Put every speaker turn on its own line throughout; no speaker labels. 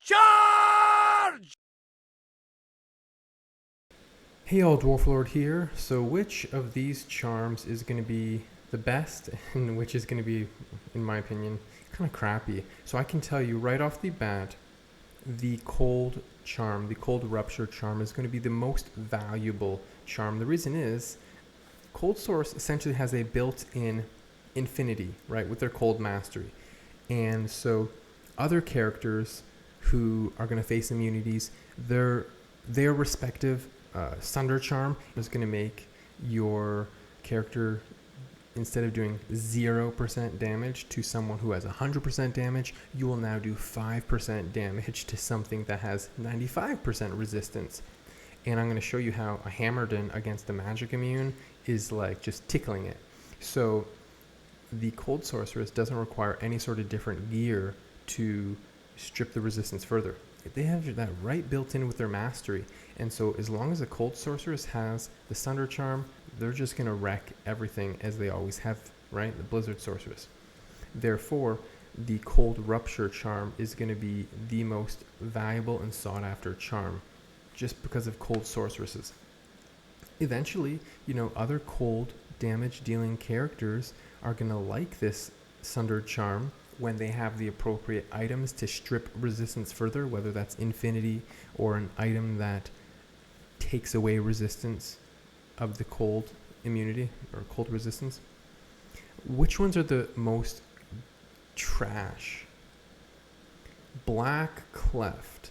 Charge!
Hey all, Dwarf Lord here. So which of these charms is going to be the best and which is going to be, in my opinion, kind of crappy? So I can tell you right off the bat, the cold charm, the cold rupture charm is going to be the most valuable charm. The reason is Cold Source essentially has a built-in infinity, right, with their cold mastery. And so other characters who are going to face immunities, their respective Sundered Charm is going to make your character, instead of doing 0% damage to someone who has 100% damage, you will now do 5% damage to something that has 95% resistance. And I'm going to show you how a Hammerden against a magic immune is like just tickling it. So the Cold Sorceress doesn't require any sort of different gear to strip the resistance further. They have that right built in with their mastery. And so as long as a Cold Sorceress has the Sundered Charm, they're just going to wreck everything as they always have, right? The Blizzard Sorceress. Therefore, the Cold Rupture Charm is going to be the most valuable and sought after charm just because of Cold Sorceresses. Eventually, other cold damage dealing characters are going to like this Sundered Charm when they have the appropriate items to strip resistance further, whether that's infinity or an item that takes away resistance of the cold immunity or cold resistance. Which ones are the most trash? Black Cleft.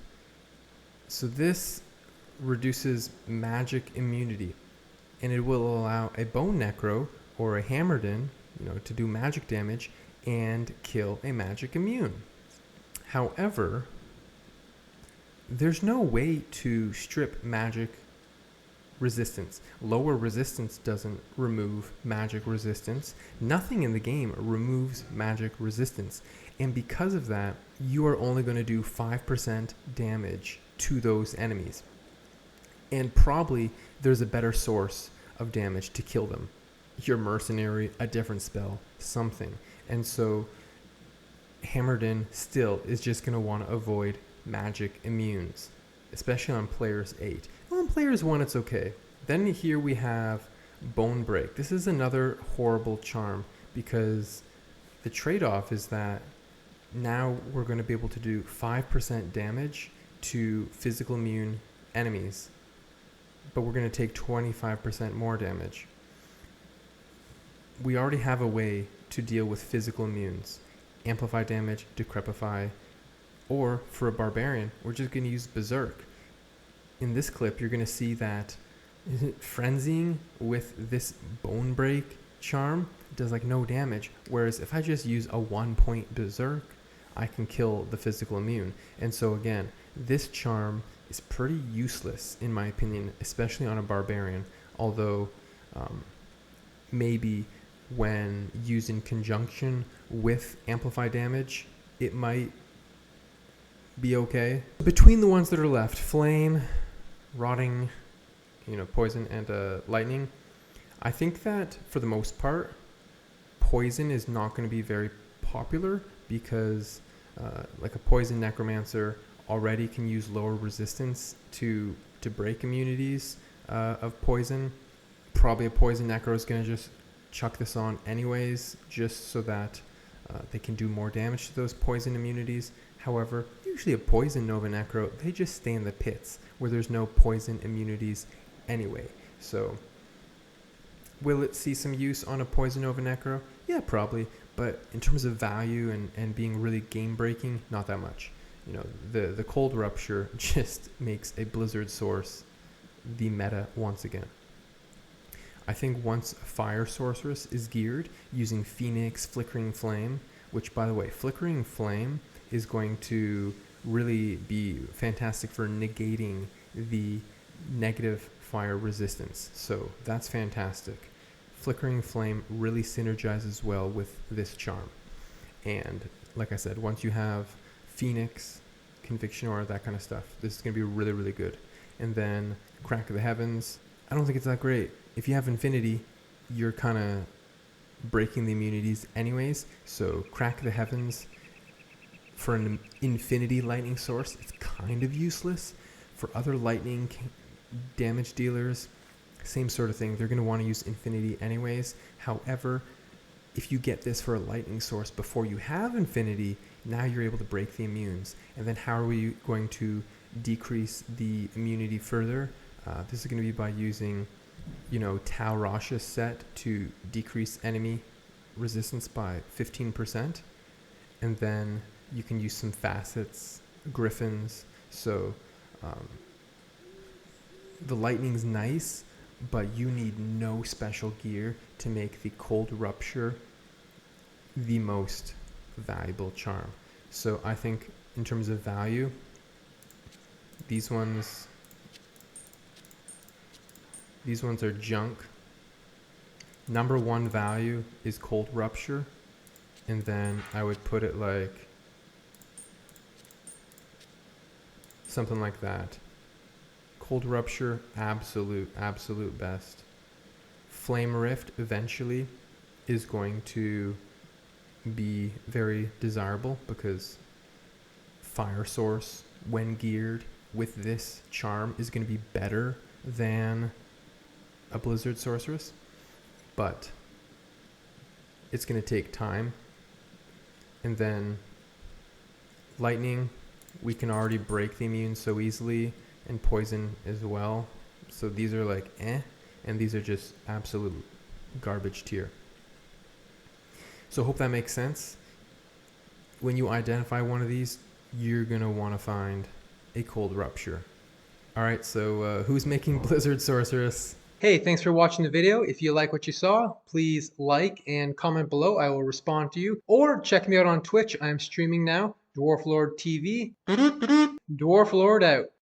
So this reduces magic immunity, and it will allow a Bone Necro or a Hammerden, to do magic damage and kill a magic immune. However, there's no way to strip magic resistance. Lower resistance doesn't remove magic resistance. Nothing in the game removes magic resistance. And because of that, you are only going to do 5% damage to those enemies. And probably there's a better source of damage to kill them. Your mercenary, a different spell, something. And so Hammerden still is just going to want to avoid magic immunes, especially on players 8. On players 1, it's okay. Then here we have Bone Break. This is another horrible charm because the trade-off is that now we're going to be able to do 5% damage to physical immune enemies, but we're going to take 25% more damage. We already have a way to deal with physical immunes. Amplify damage, decrepify, or for a barbarian, we're just going to use Berserk. In this clip, you're going to see that frenzying with this Bone Break charm does like no damage, whereas if I just use a 1-point Berserk, I can kill the physical immune. And so again, this charm is pretty useless in my opinion, especially on a barbarian, although maybe when used in conjunction with amplify damage, it might be okay. Between the ones that are left, flame, rotting, poison, and lightning, I think that for the most part, poison is not going to be very popular because like a poison necromancer already can use lower resistance to break immunities of poison. Probably a poison necro is going to just chuck this on anyways, just so that they can do more damage to those poison immunities. However, usually a poison Nova Necro, they just stay in the pits where there's no poison immunities anyway. So will it see some use on a poison Nova Necro? Yeah, probably. But in terms of value and being really game breaking, not that much. The Cold Rupture just makes a Blizzard source the meta once again. I think once Fire Sorceress is geared using Phoenix, Flickering Flame, which by the way, Flickering Flame is going to really be fantastic for negating the negative fire resistance. So that's fantastic. Flickering Flame really synergizes well with this charm. And like I said, once you have Phoenix, Conviction Aura, that kind of stuff, this is going to be really, really good. And then Crack of the Heavens, I don't think it's that great. If you have Infinity, you're kind of breaking the immunities anyways. So Crack of the Heavens For an infinity lightning source, it's kind of useless. For other lightning damage dealers, same sort of thing. They're going to want to use infinity anyways. However, if you get this for a lightning source before you have infinity, now you're able to break the immunes. And then how are we going to decrease the immunity further? This is going to be by using, Tau Rasha's set to decrease enemy resistance by 15%. And then you can use some facets, griffins. So the lightning's nice, but you need no special gear to make the Cold Rupture the most valuable charm. So I think in terms of value, these ones are junk. Number one value is Cold Rupture, and then I would put it like something like that. Cold Rupture, absolute best. Flame Rift eventually is going to be very desirable because Fire Source, when geared with this charm, is going to be better than a Blizzard Sorceress, but it's going to take time. And then Lightning, we can already break the immune so easily, and Poison as well. So these are like and these are just absolute garbage tier. So hope that makes sense. When you identify one of these, you're going to want to find a Cold Rupture. All right, so who's making Blizzard Sorceress? Hey, thanks for watching the video. If you like what you saw, please like and comment below. I will respond to you. Or check me out on Twitch. I am streaming now. Dwarf Lord TV. Dwarf Lord out.